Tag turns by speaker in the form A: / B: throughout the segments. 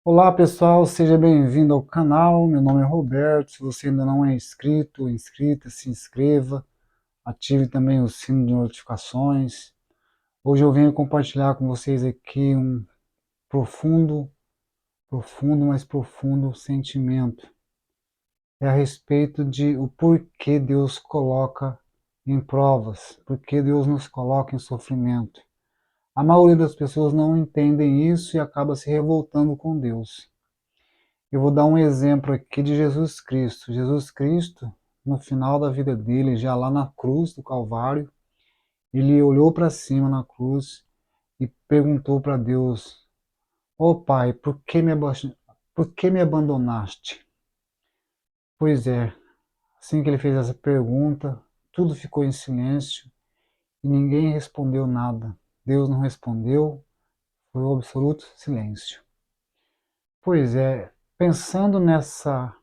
A: Olá pessoal, seja bem-vindo ao canal. Meu nome é Roberto. Se você ainda não é inscrito ou inscrita, se inscreva, ative também o sino de notificações. Hoje eu venho compartilhar com vocês aqui um profundo, mas profundo sentimento. É a respeito de o porquê Deus coloca em provas, porquê Deus nos coloca em sofrimento. A maioria das pessoas não entendem isso e acaba se revoltando com Deus. Eu vou dar um exemplo aqui de Jesus Cristo. Jesus Cristo, no final da vida dele, já lá na cruz do Calvário, ele olhou para cima na cruz e perguntou para Deus: Ó Pai, por que me abandonaste? Pois é, assim que ele fez essa pergunta, tudo ficou em silêncio e ninguém respondeu nada. Deus não respondeu, foi um absoluto silêncio. Pois é, pensando nessa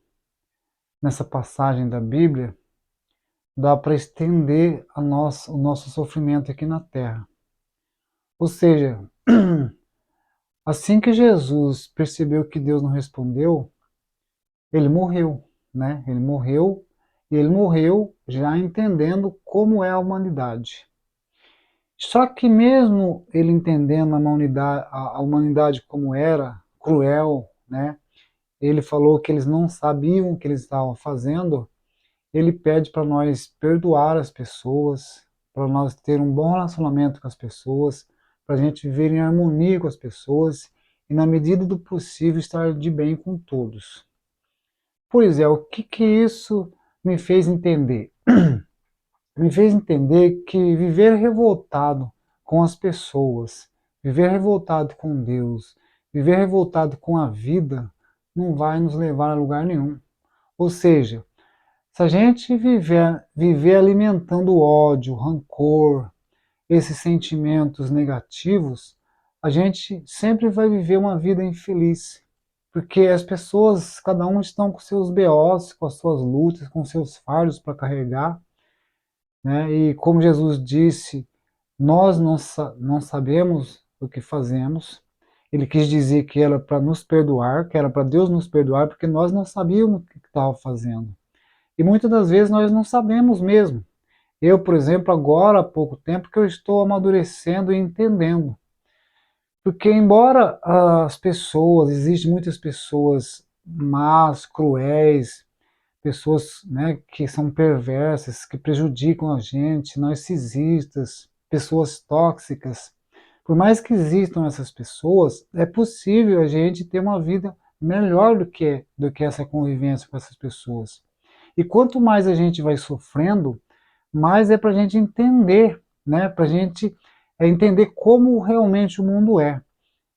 A: passagem da Bíblia, dá para estender o nosso sofrimento aqui na Terra. Ou seja, assim que Jesus percebeu que Deus não respondeu, ele morreu, né? Ele morreu já entendendo como é a humanidade. Só que mesmo ele entendendo a humanidade como era, cruel, né? Ele falou que eles não sabiam o que eles estavam fazendo. Ele pede para nós perdoar as pessoas, para nós ter um bom relacionamento com as pessoas, para a gente viver em harmonia com as pessoas e, na medida do possível, estar de bem com todos. Pois é, o que que isso me fez entender? Me fez entender que viver revoltado com as pessoas, viver revoltado com Deus, viver revoltado com a vida, não vai nos levar a lugar nenhum. Ou seja, se a gente viver alimentando ódio, rancor, esses sentimentos negativos, a gente sempre vai viver uma vida infeliz. Porque as pessoas, cada um estão com seus BOs, com as suas lutas, com seus fardos para carregar, né? E como Jesus disse, nós não sabemos o que fazemos. Ele quis dizer que era para nos perdoar, que era para Deus nos perdoar, porque nós não sabíamos o que estava fazendo. E muitas das vezes nós não sabemos mesmo. Eu, por exemplo, agora há pouco tempo que eu estou amadurecendo e entendendo. Porque embora as pessoas, existem muitas pessoas más, cruéis, pessoas, né, que são perversas, que prejudicam a gente, narcisistas, pessoas tóxicas. Por mais que existam essas pessoas, é possível a gente ter uma vida melhor do que essa convivência com essas pessoas. E quanto mais a gente vai sofrendo, mais é para a gente entender, né? Para a gente entender como realmente o mundo é.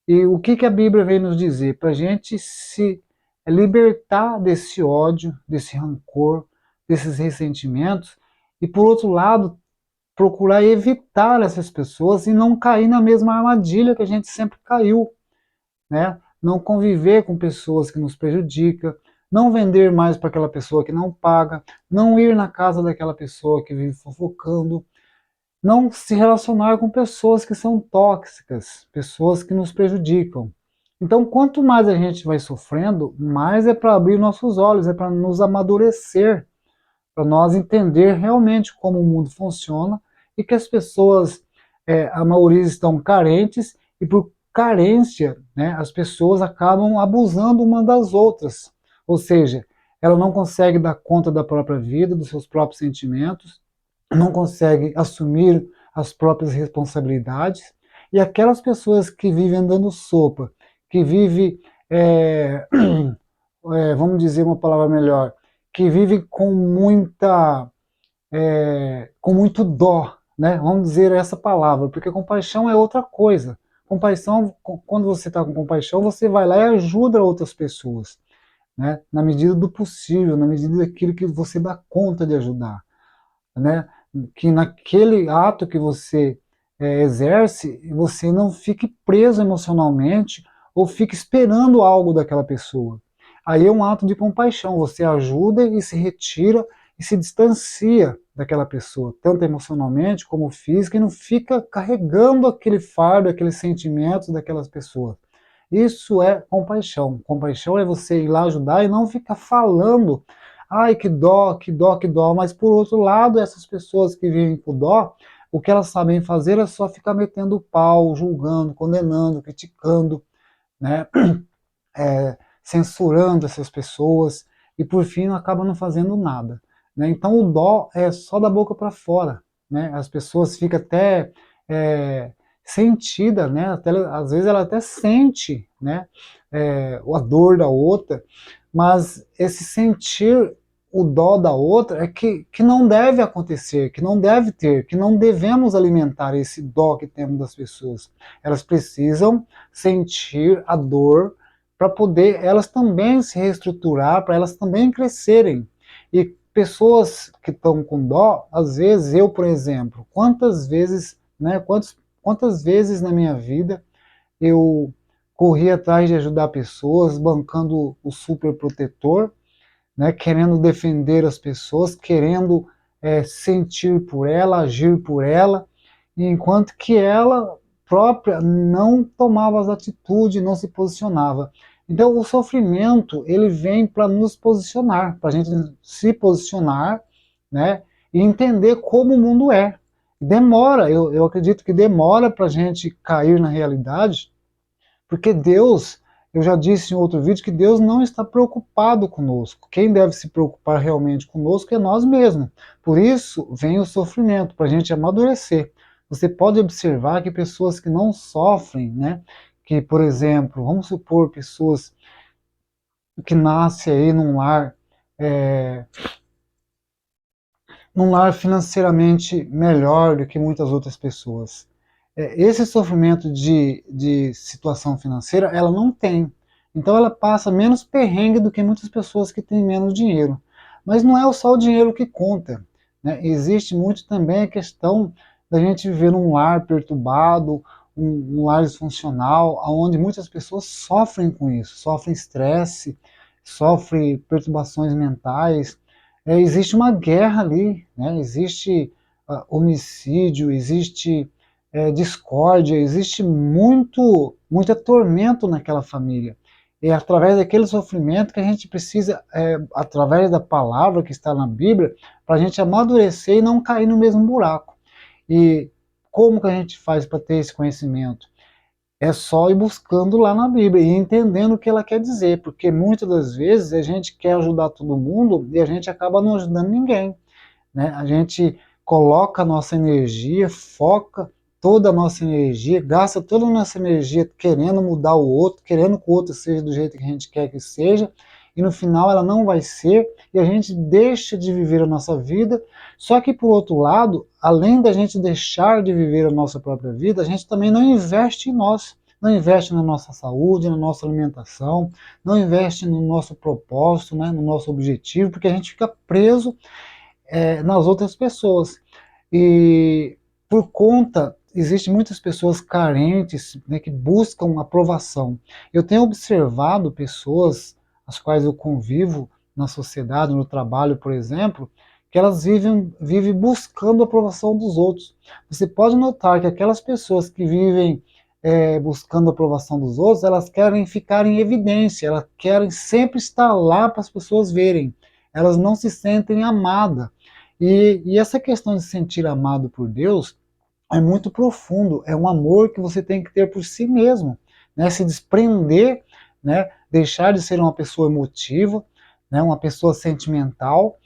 A: E o que, que a Bíblia vem nos dizer? Para a gente se libertar desse ódio, desse rancor, desses ressentimentos, e por outro lado, procurar evitar essas pessoas e não cair na mesma armadilha que a gente sempre caiu, né? Não conviver com pessoas que nos prejudicam, não vender mais para aquela pessoa que não paga, não ir na casa daquela pessoa que vive fofocando, não se relacionar com pessoas que são tóxicas, pessoas que nos prejudicam. Então, quanto mais a gente vai sofrendo, mais é para abrir nossos olhos, é para nos amadurecer, para nós entender realmente como o mundo funciona e que as pessoas, a maioria estão carentes e por carência, né, as pessoas acabam abusando uma das outras. Ou seja, ela não consegue dar conta da própria vida, dos seus próprios sentimentos, não consegue assumir as próprias responsabilidades, e aquelas pessoas que vivem dando sopa, que vivem, vamos dizer uma palavra melhor, que vivem com muito dó, né? Vamos dizer essa palavra, porque compaixão é outra coisa. Compaixão, quando você está com compaixão, você vai lá e ajuda outras pessoas, né? Na medida do possível, na medida daquilo que você dá conta de ajudar, né? Que naquele ato que você exerce, você não fique preso emocionalmente ou fique esperando algo daquela pessoa. Aí é um ato de compaixão, você ajuda e se retira e se distancia daquela pessoa, tanto emocionalmente como física, e não fica carregando aquele fardo, aqueles sentimentos daquelas pessoas. Isso é compaixão. Compaixão é você ir lá ajudar e não ficar falando, ai, que dó, que dó, que dó. Mas, por outro lado, essas pessoas que vivem com dó, o que elas sabem fazer é só ficar metendo o pau, julgando, condenando, criticando, né? Censurando essas pessoas e por fim não acaba não fazendo nada, né? Então o dó é só da boca para fora, né? As pessoas ficam até sentida, né? Até, às vezes ela até sente, né? A dor da outra, mas esse sentir o dó da outra é que não deve acontecer, que não deve ter, que não devemos alimentar esse dó que temos das pessoas. Elas precisam sentir a dor para poder elas também se reestruturar, para elas também crescerem. E pessoas que estão com dó, às vezes eu, por exemplo, quantas vezes, né, quantas vezes na minha vida eu corri atrás de ajudar pessoas, bancando o super protetor, né, querendo defender as pessoas, querendo sentir por ela, agir por ela, e enquanto que ela própria não tomava as atitudes, não se posicionava. Então, o sofrimento ele vem para nos posicionar, para a gente se posicionar, né, e entender como o mundo é. Demora, eu acredito que demora para a gente cair na realidade, porque Deus, eu já disse em outro vídeo, que Deus não está preocupado conosco. Quem deve se preocupar realmente conosco é nós mesmos. Por isso vem o sofrimento, para a gente amadurecer. Você pode observar que pessoas que não sofrem, né, que, por exemplo, vamos supor pessoas que nascem aí é, num lar financeiramente melhor do que muitas outras pessoas. Esse sofrimento de situação financeira, ela não tem. Então ela passa menos perrengue do que muitas pessoas que têm menos dinheiro. Mas não é só o dinheiro que conta, né? Existe muito também a questão da gente viver num lar perturbado, um lar disfuncional, onde muitas pessoas sofrem com isso, sofrem estresse, sofrem perturbações mentais. Existe uma guerra ali, né? Existe homicídio, existe discórdia, existe muito tormento naquela família. É através daquele sofrimento que a gente precisa, através da palavra que está na Bíblia, para a gente amadurecer e não cair no mesmo buraco. E como que a gente faz para ter esse conhecimento? É só ir buscando lá na Bíblia e entendendo o que ela quer dizer, porque muitas das vezes a gente quer ajudar todo mundo e a gente acaba não ajudando ninguém, né? A gente coloca a nossa energia, foca toda a nossa energia, gasta toda a nossa energia querendo mudar o outro, querendo que o outro seja do jeito que a gente quer que seja, e no final ela não vai ser, e a gente deixa de viver a nossa vida. Só que, por outro lado, além da gente deixar de viver a nossa própria vida, a gente também não investe em nós. Não investe na nossa saúde, na nossa alimentação, não investe no nosso propósito, né, no nosso objetivo, porque a gente fica preso nas outras pessoas. E por conta, existem muitas pessoas carentes, né, que buscam aprovação. Eu tenho observado pessoas, as quais eu convivo na sociedade, no trabalho, por exemplo, que elas vivem buscando a aprovação dos outros. Você pode notar que aquelas pessoas que vivem buscando a aprovação dos outros, elas querem ficar em evidência, elas querem sempre estar lá para as pessoas verem. Elas não se sentem amadas. E essa questão de se sentir amado por Deus é muito profundo, é um amor que você tem que ter por si mesmo, né? Se desprender, né? Deixar de ser uma pessoa emotiva, né? Uma pessoa sentimental,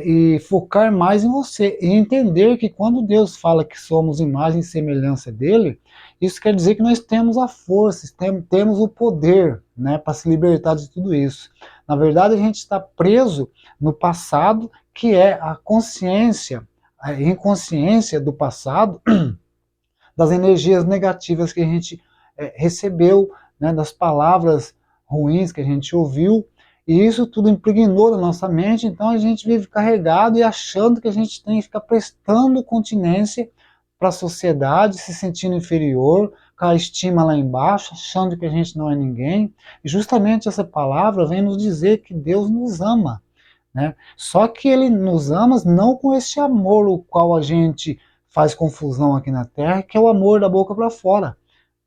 A: e focar mais em você, e entender que quando Deus fala que somos imagem e semelhança dele, isso quer dizer que nós temos a força, temos o poder, né, para se libertar de tudo isso. Na verdade, a gente está preso no passado, que é a consciência, a inconsciência do passado, das energias negativas que a gente recebeu, né, das palavras ruins que a gente ouviu, e isso tudo impregnou na nossa mente, então a gente vive carregado e achando que a gente tem que ficar prestando continência para a sociedade, se sentindo inferior, com a estima lá embaixo, achando que a gente não é ninguém. E justamente essa palavra vem nos dizer que Deus nos ama, né? Só que Ele nos ama não com esse amor o qual a gente faz confusão aqui na Terra, que é o amor da boca para fora.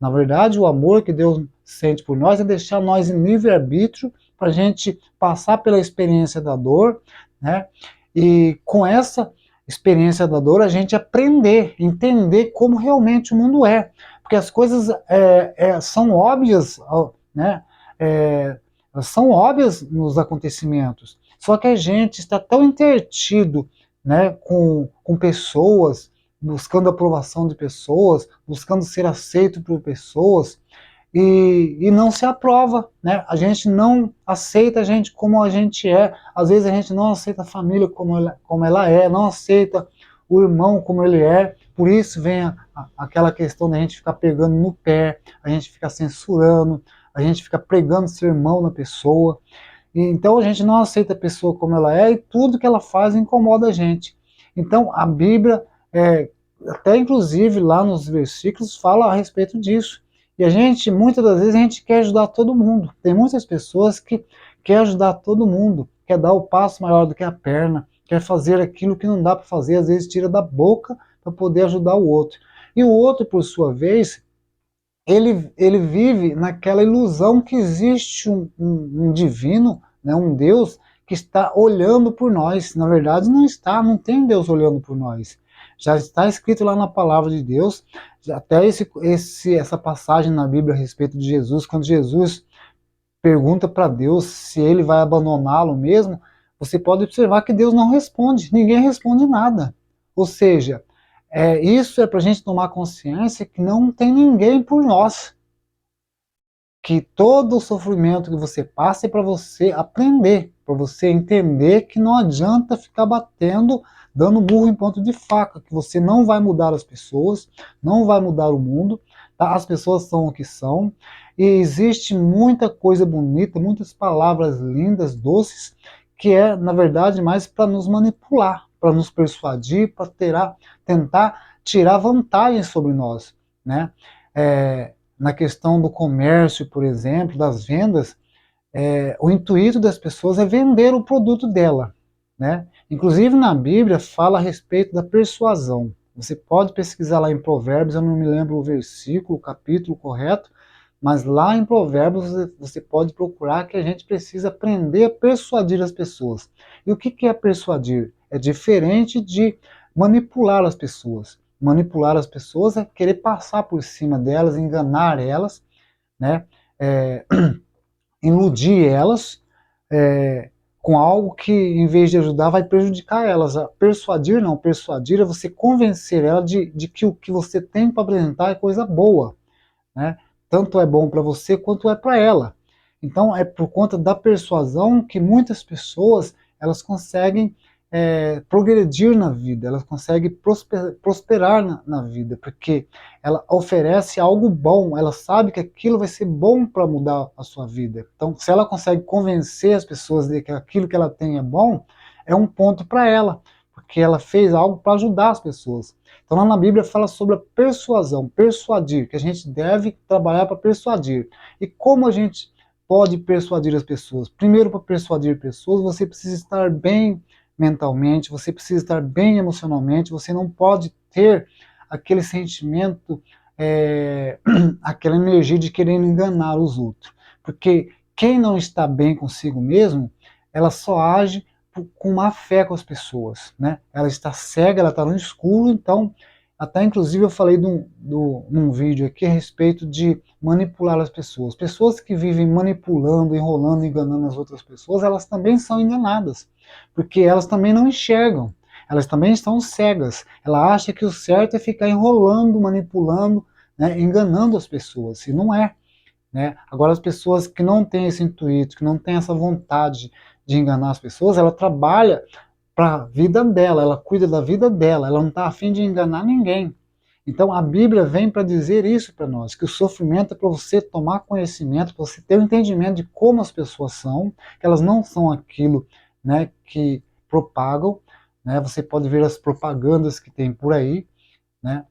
A: Na verdade, o amor que Deus sente por nós é deixar nós em livre-arbítrio para a gente passar pela experiência da dor, né? E com essa experiência da dor a gente aprender, entender como realmente o mundo é. Porque as coisas são óbvias, né? São óbvias nos acontecimentos. Só que a gente está tão intertido, né, com pessoas, buscando aprovação de pessoas, buscando ser aceito por pessoas, e não se aprova, né? A gente não aceita a gente como a gente é, às vezes a gente não aceita a família como ela é, não aceita o irmão como ele é, por isso vem aquela questão da gente ficar pegando no pé, a gente fica censurando, a gente fica pregando sermão na pessoa, e então a gente não aceita a pessoa como ela é, e tudo que ela faz incomoda a gente. Então a Bíblia, até inclusive lá nos versículos, fala a respeito disso. E a gente, muitas das vezes, a gente quer ajudar todo mundo. Tem muitas pessoas que querem ajudar todo mundo, quer dar o passo maior do que a perna, quer fazer aquilo que não dá para fazer, às vezes tira da boca para poder ajudar o outro. E o outro, por sua vez, ele vive naquela ilusão que existe um divino, né, um Deus que está olhando por nós. Na verdade, não está, não tem Deus olhando por nós. Já está escrito lá na palavra de Deus, até essa passagem na Bíblia a respeito de Jesus, quando Jesus pergunta para Deus se ele vai abandoná-lo mesmo, você pode observar que Deus não responde, ninguém responde nada. Ou seja, isso é para a gente tomar consciência que não tem ninguém por nós. Que todo o sofrimento que você passa é para você aprender, para você entender que não adianta ficar batendo, dando burro em ponto de faca, que você não vai mudar as pessoas, não vai mudar o mundo, tá? As pessoas são o que são, e existe muita coisa bonita, muitas palavras lindas, doces, que é, na verdade, mais para nos manipular, para nos persuadir, para tentar tirar vantagem sobre nós, né? Na questão do comércio, por exemplo, das vendas, o intuito das pessoas é vender o produto dela, né? Inclusive na Bíblia fala a respeito da persuasão. Você pode pesquisar lá em Provérbios, eu não me lembro o versículo, o capítulo correto, mas lá em Provérbios você pode procurar que a gente precisa aprender a persuadir as pessoas. E o que é persuadir? É diferente de manipular as pessoas. Manipular as pessoas é querer passar por cima delas, enganar elas, né? É, iludir elas com algo que, em vez de ajudar, vai prejudicar elas. Persuadir não, persuadir é você convencer ela de que o que você tem para apresentar é coisa boa, né? Tanto é bom para você quanto é para ela. Então é por conta da persuasão que muitas pessoas elas conseguem progredir na vida, elas conseguem prosperar na vida, porque ela oferece algo bom, ela sabe que aquilo vai ser bom para mudar a sua vida. Então, se ela consegue convencer as pessoas de que aquilo que ela tem é bom, é um ponto para ela, porque ela fez algo para ajudar as pessoas. Então, lá na Bíblia fala sobre a persuasão, persuadir, que a gente deve trabalhar para persuadir. E como a gente pode persuadir as pessoas? Primeiro, para persuadir pessoas, você precisa estar bem mentalmente, você precisa estar bem emocionalmente, você não pode ter aquele sentimento, aquela energia de querer enganar os outros. Porque quem não está bem consigo mesmo, ela só age com má fé com as pessoas, né? Ela está cega, ela está no escuro, então, até inclusive eu falei num vídeo aqui a respeito de manipular as pessoas. Pessoas que vivem manipulando, enrolando, enganando as outras pessoas, elas também são enganadas, porque elas também não enxergam, elas também estão cegas. Ela acha que o certo é ficar enrolando, manipulando, né, enganando as pessoas, e não é. Né? Agora, as pessoas que não têm esse intuito, que não têm essa vontade de enganar as pessoas, ela trabalha para a vida dela, ela cuida da vida dela, ela não está afim de enganar ninguém. Então a Bíblia vem para dizer isso para nós, que o sofrimento é para você tomar conhecimento, para você ter um entendimento de como as pessoas são, que elas não são aquilo, né, que propagam, né? Você pode ver as propagandas que tem por aí, né?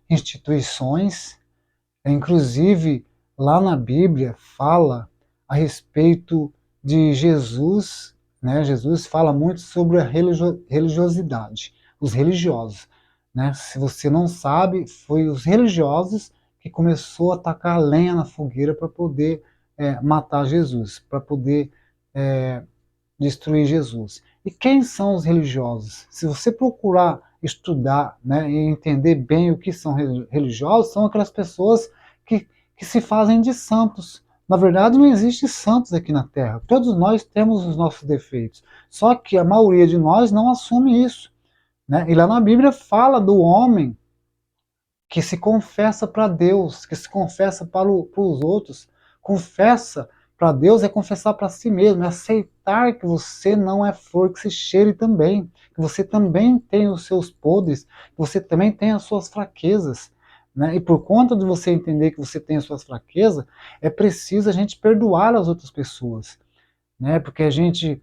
A: Instituições, inclusive lá na Bíblia fala a respeito de Jesus, né? Jesus fala muito sobre a religiosidade, os religiosos, né? Se você não sabe, foi os religiosos que começou a tacar lenha na fogueira para poder matar Jesus, para poder destruir Jesus. E quem são os religiosos? Se você procurar estudar, né, e entender bem o que são religiosos, são aquelas pessoas que se fazem de santos. Na verdade, não existe santos aqui na Terra. Todos nós temos os nossos defeitos. Só que a maioria de nós não assume isso, né? E lá na Bíblia fala do homem que se confessa para Deus, que se confessa para os outros. Confessa para Deus é confessar para si mesmo, é aceitar que você não é flor que se cheire também, que você também tem os seus podres, que você também tem as suas fraquezas. Né? E por conta de você entender que você tem as suas fraquezas, é preciso a gente perdoar as outras pessoas. Né? Porque a gente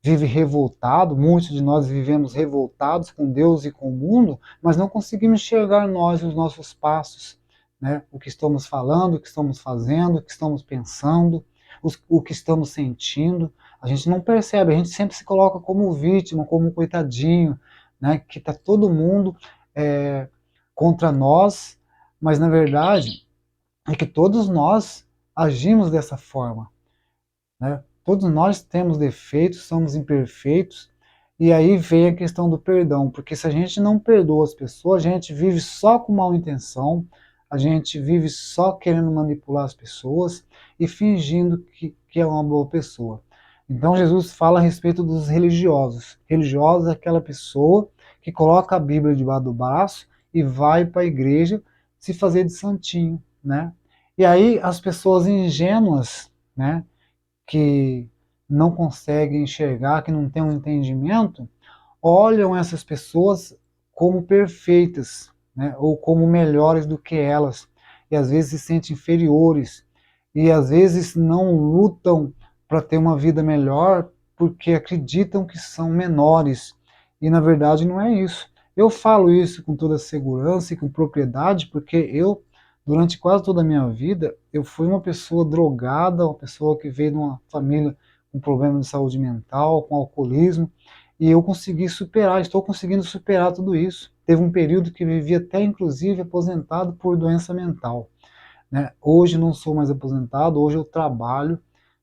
A: vive revoltado, muitos de nós vivemos revoltados com Deus e com o mundo, mas não conseguimos enxergar nós os nossos passos, né? O que estamos falando, o que estamos fazendo, o que estamos pensando, o que estamos sentindo. A gente não percebe, a gente sempre se coloca como vítima, como coitadinho, né? Que está todo mundo contra nós, mas na verdade é que todos nós agimos dessa forma. Né? Todos nós temos defeitos, somos imperfeitos, e aí vem a questão do perdão, porque se a gente não perdoa as pessoas, a gente vive só com mal intenção, a gente vive só querendo manipular as pessoas e fingindo que é uma boa pessoa. Então Jesus fala a respeito dos religiosos. Religiosos é aquela pessoa que coloca a Bíblia debaixo do braço e vai para a igreja se fazer de santinho, né? E aí as pessoas ingênuas, né, que não conseguem enxergar, que não têm um entendimento, olham essas pessoas como perfeitas, né, ou como melhores do que elas, e às vezes se sentem inferiores, e às vezes não lutam para ter uma vida melhor porque acreditam que são menores, e na verdade não é isso. Eu falo isso com toda segurança e com propriedade porque eu, durante quase toda a minha vida, eu fui uma pessoa drogada, uma pessoa que veio de uma família com problema de saúde mental, com alcoolismo, e eu consegui superar, estou conseguindo superar tudo isso. Teve um período que vivi até, inclusive, aposentado por doença mental. Né? Hoje não sou mais aposentado, hoje eu trabalho,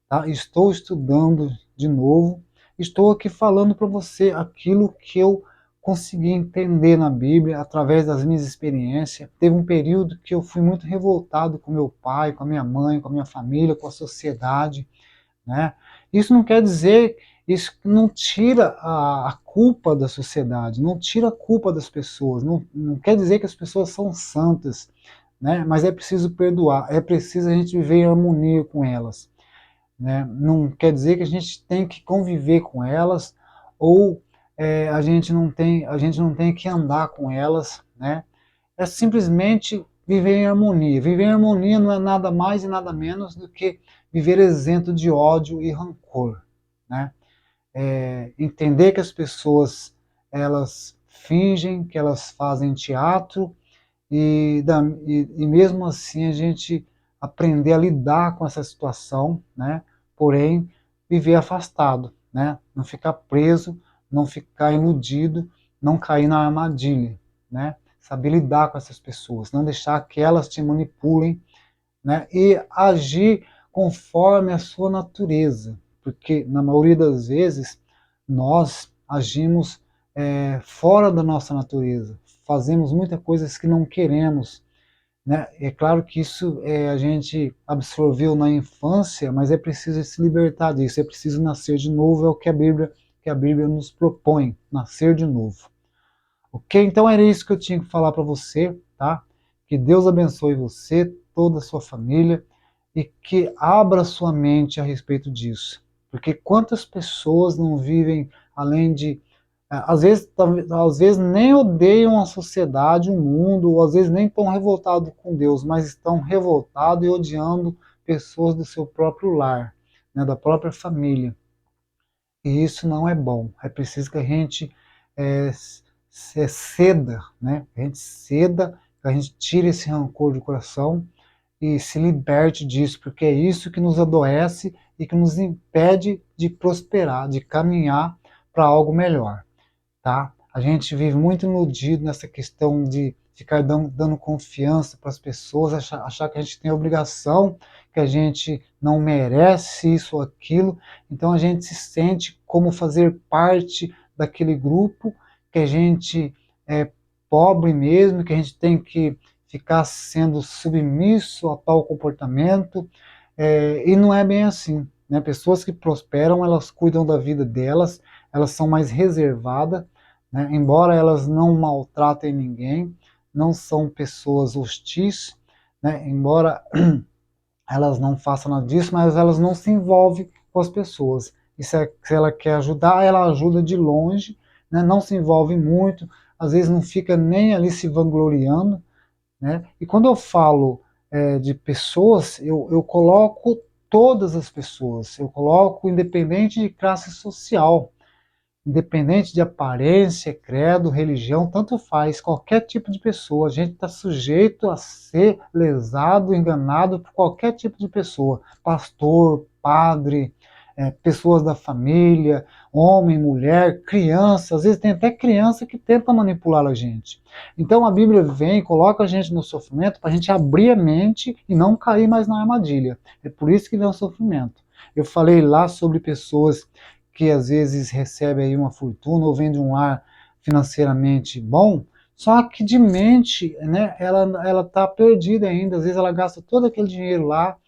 A: tá? Estou estudando de novo, estou aqui falando para você aquilo que eu consegui entender na Bíblia através das minhas experiências. Teve um período que eu fui muito revoltado com meu pai, com a minha mãe, com a minha família, com a sociedade, né? Isso não quer dizer, isso não tira a culpa da sociedade, não tira a culpa das pessoas, não quer dizer que as pessoas são santas, né? Mas é preciso perdoar, é preciso a gente viver em harmonia com elas. Né? Não quer dizer que a gente tem que conviver com elas ou a gente não tem que andar com elas, né? É simplesmente viver em harmonia. Viver em harmonia não é nada mais e nada menos do que viver isento de ódio e rancor, né? Entender que as pessoas elas fingem, que elas fazem teatro e mesmo assim a gente aprender a lidar com essa situação, né? Porém, viver afastado, né? Não ficar preso, não ficar iludido, não cair na armadilha, né? Saber lidar com essas pessoas, não deixar que elas te manipulem, né? E agir conforme a sua natureza, porque na maioria das vezes nós agimos fora da nossa natureza, fazemos muitas coisas que não queremos, né? É claro que isso a gente absorveu na infância, mas é preciso se libertar disso, é preciso nascer de novo, é o que a Bíblia nos propõe, nascer de novo. Ok? Então era isso que eu tinha que falar para você, tá? Que Deus abençoe você, toda a sua família, e que abra sua mente a respeito disso. Porque quantas pessoas não vivem além de às vezes nem odeiam a sociedade, o mundo, ou às vezes nem estão revoltados com Deus, mas estão revoltados e odiando pessoas do seu próprio lar, né, da própria família. E isso não é bom. É preciso que a gente ceda, né? Que a gente ceda, que a gente tire esse rancor do coração e se liberte disso, porque é isso que nos adoece e que nos impede de prosperar, de caminhar para algo melhor. Tá? A gente vive muito iludido nessa questão de ficar dando confiança para as pessoas, achar que a gente tem obrigação, que a gente não merece isso ou aquilo. Então a gente se sente como fazer parte daquele grupo, que a gente é pobre mesmo, que a gente tem que ficar sendo submisso a tal comportamento, e não é bem assim, né? Pessoas que prosperam, elas cuidam da vida delas, elas são mais reservadas, né? Embora elas não maltratem ninguém, não são pessoas hostis, né? Embora elas não façam nada disso, mas elas não se envolvem com as pessoas. E se ela quer ajudar, ela ajuda de longe, né? Não se envolve muito, às vezes não fica nem ali se vangloriando, né? E quando eu falo de pessoas, eu coloco todas as pessoas, eu coloco independente de classe social, independente de aparência, credo, religião, tanto faz, qualquer tipo de pessoa, a gente está sujeito a ser lesado, enganado por qualquer tipo de pessoa, pastor, padre, pessoas da família, homem, mulher, criança, às vezes tem até criança que tenta manipular a gente. Então a Bíblia vem e coloca a gente no sofrimento para a gente abrir a mente e não cair mais na armadilha. É por isso que vem o sofrimento. Eu falei lá sobre pessoas que às vezes recebe aí uma fortuna ou vem de um lar financeiramente bom, só que de mente, né, ela está perdida ainda, às vezes ela gasta todo aquele dinheiro lá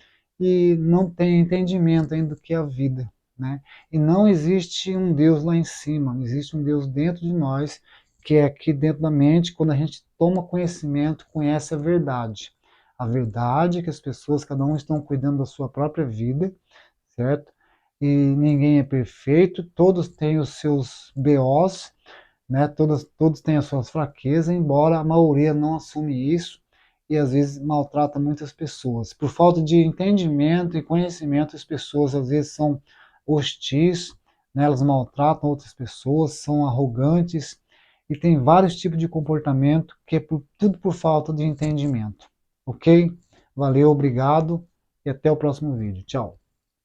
A: e não tem entendimento ainda do que é a vida, né? E não existe um Deus lá em cima, não existe um Deus dentro de nós, que é aqui dentro da mente, quando a gente toma conhecimento, conhece a verdade. A verdade é que as pessoas, cada um estão cuidando da sua própria vida, certo? E ninguém é perfeito, todos têm os seus BOs, né? Todos têm as suas fraquezas, embora a maioria não assume isso e às vezes maltrata muitas pessoas. Por falta de entendimento e conhecimento, as pessoas às vezes são hostis, né? Elas maltratam outras pessoas, são arrogantes e tem vários tipos de comportamento que é tudo por falta de entendimento. Ok? Valeu, obrigado e até o próximo vídeo. Tchau.